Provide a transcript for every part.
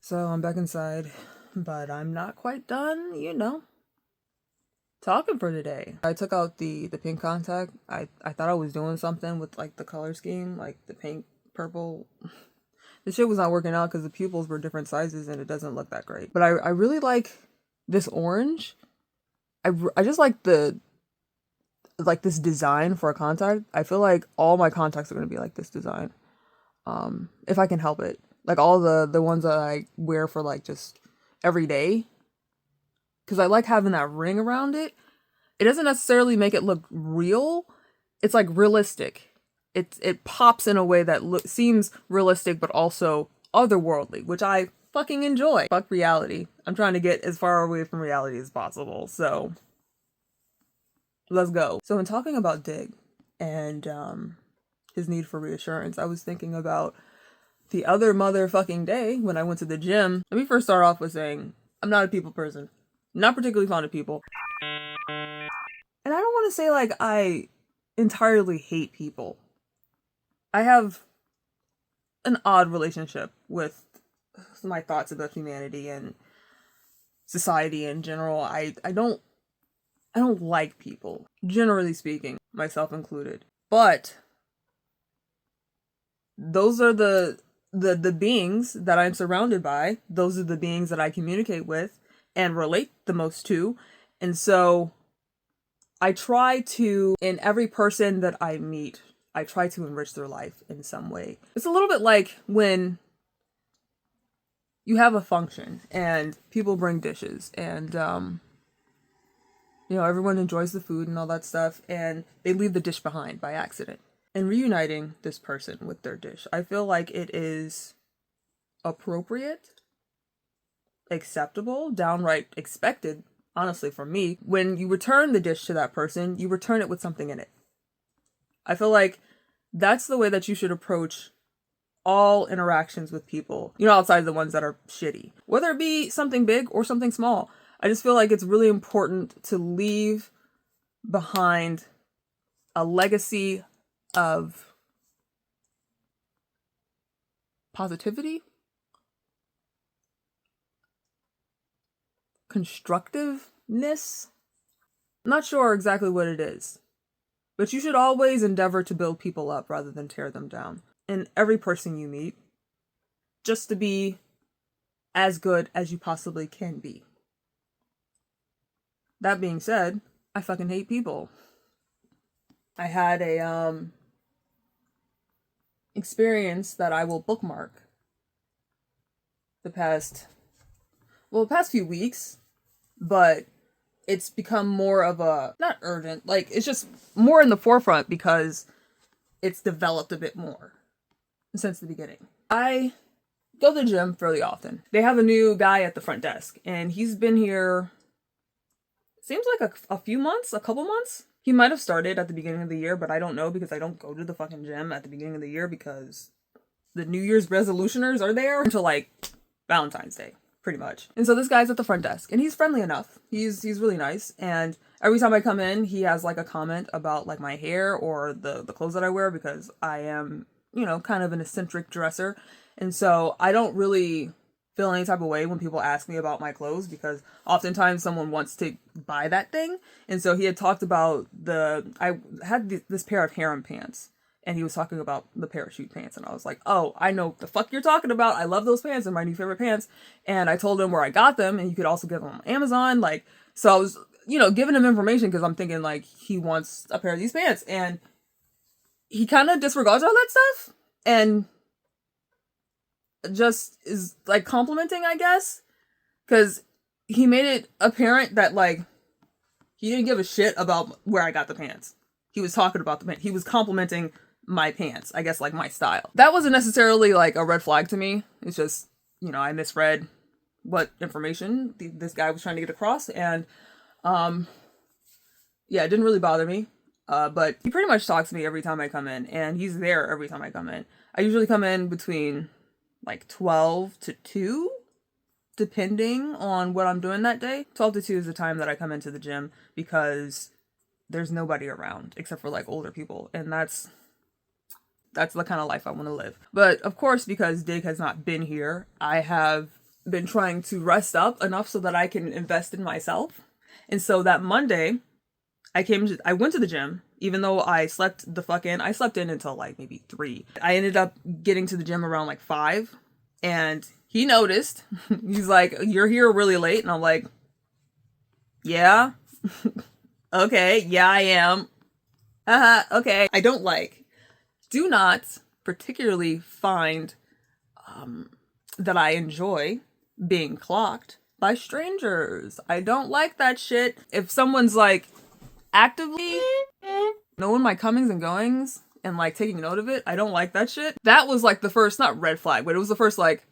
So I'm back inside, but I'm not quite done, talking for today. I took out the pink contact. I thought I was doing something with like the color scheme, like the pink, purple. The shit was not working out because the pupils were different sizes and it doesn't look that great. But I really like this orange. I just like this design for a contact. I feel like all my contacts are going to be like this design. If I can help it. Like all the ones that I wear for like just every day. Because I like having that ring around it. It doesn't necessarily make it look real. It's like realistic. It pops in a way that seems realistic but also otherworldly, which I fucking enjoy. Fuck reality. I'm trying to get as far away from reality as possible. So let's go. So in talking about Dig and his need for reassurance, I was thinking about the other motherfucking day when I went to the gym. Let me first start off with saying I'm not a people person. Not particularly fond of people. And I don't want to say like I entirely hate people. I have an odd relationship with my thoughts about humanity and society in general. I don't like people, generally speaking, myself included. But those are the beings that I'm surrounded by. Those are the beings that I communicate with and relate the most to. And so I try to, in every person that I meet, I try to enrich their life in some way. It's a little bit like when you have a function and people bring dishes and, everyone enjoys the food and all that stuff and they leave the dish behind by accident. And reuniting this person with their dish, I feel like it is appropriate, acceptable, downright expected, honestly, for me. When you return the dish to that person, you return it with something in it. I feel like that's the way that you should approach all interactions with people, outside the ones that are shitty. Whether it be something big or something small. I just feel like it's really important to leave behind a legacy of positivity, constructiveness. I'm not sure exactly what it is, but you should always endeavor to build people up rather than tear them down. And every person you meet, just to be as good as you possibly can be. That being said, I fucking hate people. I had a experience that I will bookmark the past few weeks, but it's become more of a, not urgent, like it's just more in the forefront because it's developed a bit more since the beginning. I go to the gym fairly often. They have a new guy at the front desk and he's been here, seems like a couple months. He might have started at the beginning of the year, but I don't know because I don't go to the fucking gym at the beginning of the year because the New Year's resolutioners are there until like Valentine's Day, pretty much. And so this guy's at the front desk and he's friendly enough. He's really nice. And every time I come in, he has like a comment about like my hair or the clothes that I wear because I am, kind of an eccentric dresser. And so I don't really feel any type of way when people ask me about my clothes because oftentimes someone wants to buy that thing. And so he had talked about I had this pair of harem pants and he was talking about the parachute pants and I was like, oh, I know the fuck you're talking about. I love those pants. They're my new favorite pants. And I told him where I got them and you could also get them on Amazon. So I was, giving him information because I'm thinking like he wants a pair of these pants and he kind of disregards all that stuff and just is like complimenting, I guess, because he made it apparent that like he didn't give a shit about where I got the pants. He was talking about the pants. He was complimenting my pants, I guess, like my style. That wasn't necessarily like a red flag to me. It's just, I misread what information this guy was trying to get across, and yeah, it didn't really bother me. But he pretty much talks to me every time I come in, and he's there every time I come in. I usually come in between like 12 to 2, depending on what I'm doing that day. 12 to 2 is the time that I come into the gym because there's nobody around except for like older people. And that's the kind of life I want to live. But of course, because Dig has not been here, I have been trying to rest up enough so that I can invest in myself. And so that Monday, I went to the gym, even though I slept the fuck in. I slept in until like maybe 3. I ended up getting to the gym around like 5, and he noticed. He's like, "You're here really late," and I'm like, "Yeah, okay, yeah, I am. Okay." I do not particularly find that I enjoy being clocked by strangers. I don't like that shit. If someone's like actively knowing my comings and goings and like taking note of it, I don't like that shit. That was like the first, not red flag, but it was the first like,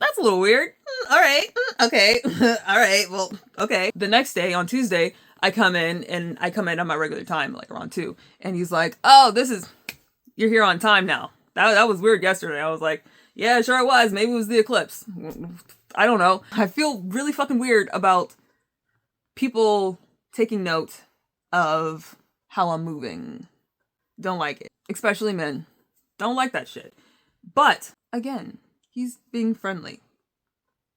that's a little weird. All right, okay, all right, well, okay. The next day on Tuesday, I come in at my regular time, like around 2, and he's like, "Oh, you're here on time now." That was weird yesterday. I was like, "Yeah, sure it was. Maybe it was the eclipse. I don't know." I feel really fucking weird about people taking note of how I'm moving. Don't like it. Especially men. Don't like that shit. But, again, he's being friendly.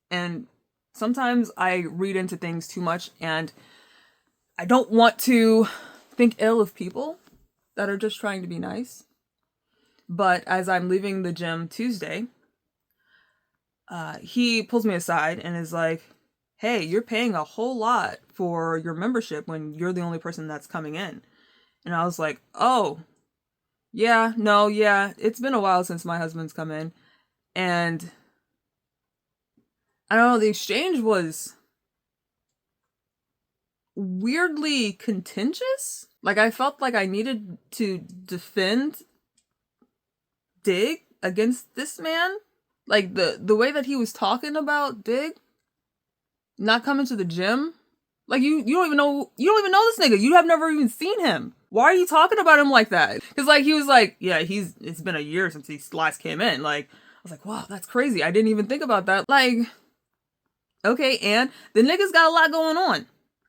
And sometimes I read into things too much, and I don't want to think ill of people that are just trying to be nice. But as I'm leaving the gym Tuesday, he pulls me aside and is like, "Hey, you're paying a whole lot for your membership when you're the only person that's coming in." And I was like, "Oh, yeah, no, yeah, it's been a while since my husband's come in." And I don't know, the exchange was weirdly contentious. Like, I felt like I needed to defend Dig against this man. Like, the way that he was talking about Dig not coming to the gym. Like, you don't even know this nigga. You have never even seen him. Why are you talking about him like that? Because, like, he was like, "Yeah, it's been a year since he last came in." Like, I was like, "Wow, that's crazy. I didn't even think about that." Like, okay, and the nigga's got a lot going on.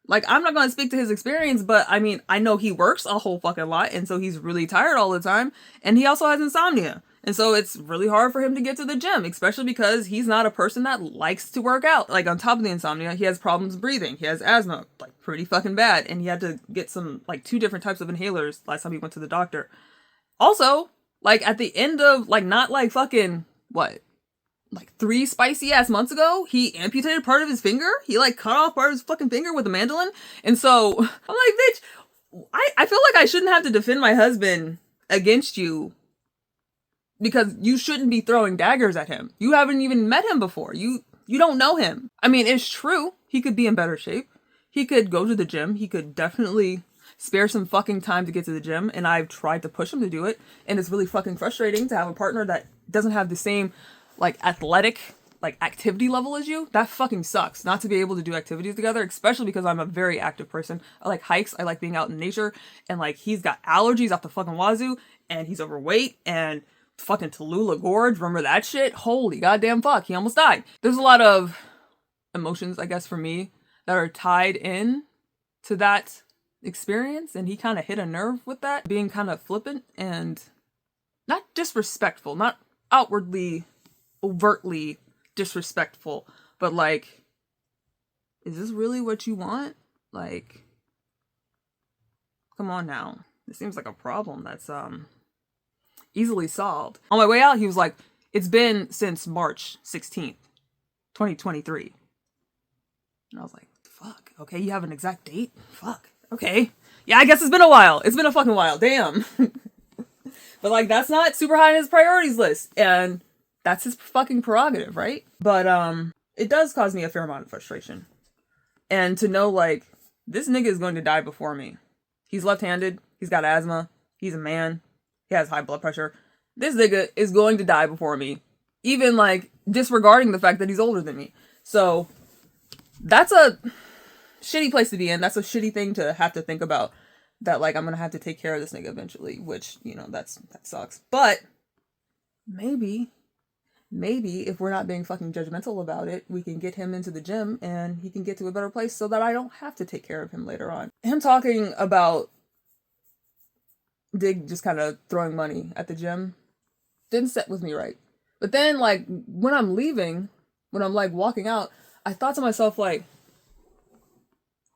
Like, I'm not going to speak to his experience, but I mean, I know he works a whole fucking lot, and so he's really tired all the time, and he also has insomnia. And so it's really hard for him to get to the gym, especially because he's not a person that likes to work out. Like, on top of the insomnia, he has problems breathing. He has asthma, like, pretty fucking bad, and he had to get some, like, 2 different types of inhalers last time he went to the doctor. Also, like, at the end of, like, not like fucking, what? Like 3 spicy ass months ago, he amputated part of his finger. He like cut off part of his fucking finger with a mandolin. And so I'm like, bitch, I feel like I shouldn't have to defend my husband against you because you shouldn't be throwing daggers at him. You haven't even met him before. You don't know him. I mean, it's true. He could be in better shape. He could go to the gym. He could definitely spare some fucking time to get to the gym. And I've tried to push him to do it. And it's really fucking frustrating to have a partner that doesn't have the same like athletic like activity level as you. That fucking sucks not to be able to do activities together, especially because I'm a very active person. I like hikes, I like being out in nature, and like he's got allergies off the fucking wazoo, and he's overweight, and fucking Tallulah Gorge, remember that shit? Holy goddamn fuck, he almost died. There's a lot of emotions, I guess, for me that are tied in to that experience, and he kind of hit a nerve with that, being kind of flippant and not disrespectful, not outwardly overtly disrespectful, but like, is this really what you want? Like, come on now. This seems like a problem that's easily solved. On my way out, he was like, "It's been since March 16th, 2023. And I was like, fuck, okay, you have an exact date? Fuck, okay. Yeah, I guess it's been a while. It's been a fucking while, damn. But like, that's not super high on his priorities list, and that's his fucking prerogative, right? But it does cause me a fair amount of frustration. And to know, like, this nigga is going to die before me. He's left-handed, he's got asthma, he's a man, he has high blood pressure. This nigga is going to die before me. Even, like, disregarding the fact that he's older than me. So, that's a shitty place to be in. That's a shitty thing to have to think about. That, like, I'm gonna have to take care of this nigga eventually. Which, you know, that sucks. But, maybe if we're not being fucking judgmental about it, we can get him into the gym and he can get to a better place so that I don't have to take care of him later on. Him talking about Dig just kind of throwing money at the gym didn't sit with me right. But then, like, when I'm leaving, when I'm like walking out, I thought to myself, like,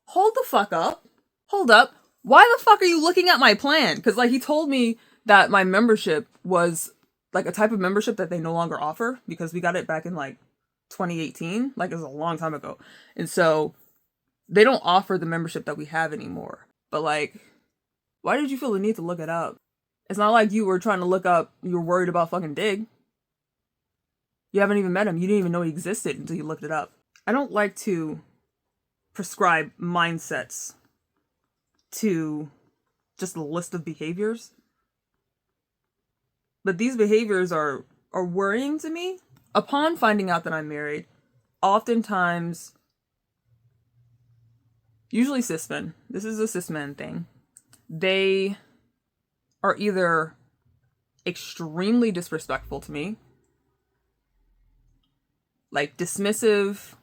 hold the fuck up. Hold up. Why the fuck are you looking at my plan? Because, like, he told me that my membership was, like, a type of membership that they no longer offer because we got it back in, like, 2018. Like, it was a long time ago. And so they don't offer the membership that we have anymore. But, like, why did you feel the need to look it up? It's not like you were trying to look up, you were worried about fucking Dig. You haven't even met him. You didn't even know he existed until you looked it up. I don't like to prescribe mindsets to just a list of behaviors. But these behaviors are worrying to me. Upon finding out that I'm married, oftentimes, usually cis men, this is a cis men thing, they are either extremely disrespectful to me, like dismissive,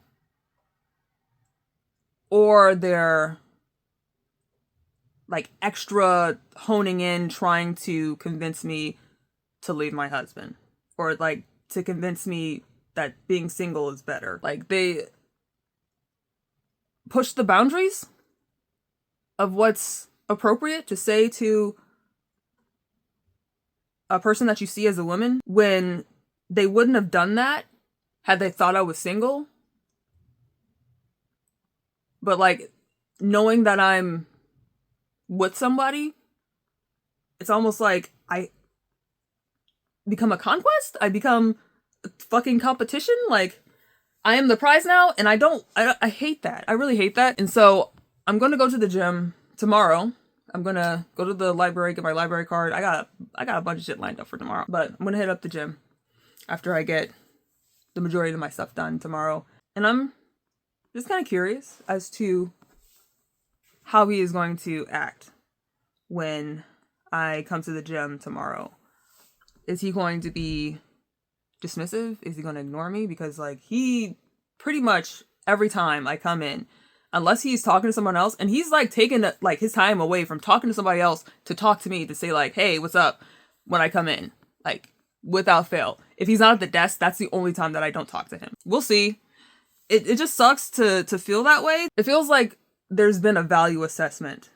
or they're like extra honing in trying to convince me to leave my husband, or like to convince me that being single is better. Like, they push the boundaries of what's appropriate to say to a person that you see as a woman when they wouldn't have done that had they thought I was single. But, like, knowing that I'm with somebody, it's almost like I become a conquest. I become a fucking competition. Like, I am the prize now, and I hate that. I really hate that. And so I'm going to go to the gym tomorrow. I'm going to go to the library, get my library card. I got a bunch of shit lined up for tomorrow, but I'm going to hit up the gym after I get the majority of my stuff done tomorrow. And I'm just kind of curious as to how he is going to act when I come to the gym tomorrow. Is he going to be dismissive? Is he going to ignore me? Because, like, he pretty much every time I come in, unless he's talking to someone else, and he's like taking like his time away from talking to somebody else to talk to me, to say like, hey, what's up, when I come in, like, without fail. If he's not at the desk, that's the only time that I don't talk to him. We'll see. It just sucks to feel that way. It feels like there's been a value assessment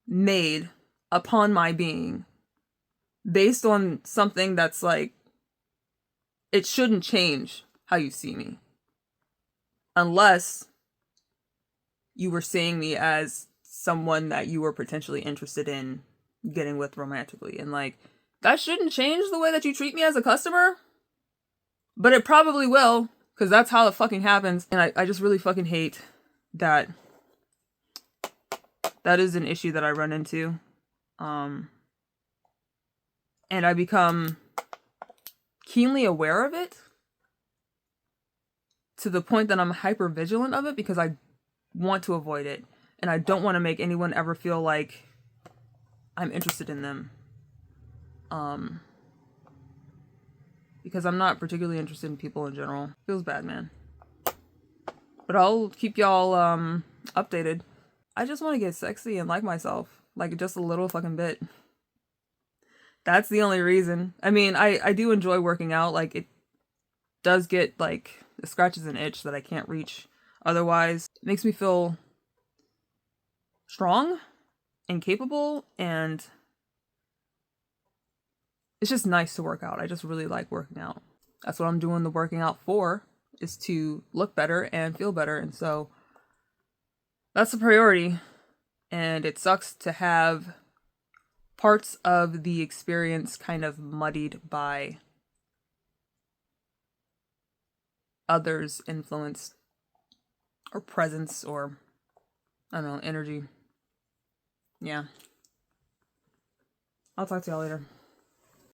made upon my being based on something that's like, it shouldn't change how you see me. Unless you were seeing me as someone that you were potentially interested in getting with romantically. And, like, that shouldn't change the way that you treat me as a customer. But it probably will, because that's how it fucking happens. And I just really fucking hate that that is an issue that I run into. And I become keenly aware of it to the point that I'm hyper vigilant of it because I want to avoid it. And I don't want to make anyone ever feel like I'm interested in them. Because I'm not particularly interested in people in general. Feels bad, man. But I'll keep y'all updated. I just want to get sexy and like myself. Like, just a little fucking bit. That's the only reason. I mean, I do enjoy working out. Like, it does get, like, it scratches an itch that I can't reach otherwise. It makes me feel strong and capable, and it's just nice to work out. I just really like working out. That's what I'm doing the working out for, is to look better and feel better. And so that's the priority. And it sucks to have parts of the experience kind of muddied by others' influence or presence or, I don't know, energy. Yeah. I'll talk to y'all later.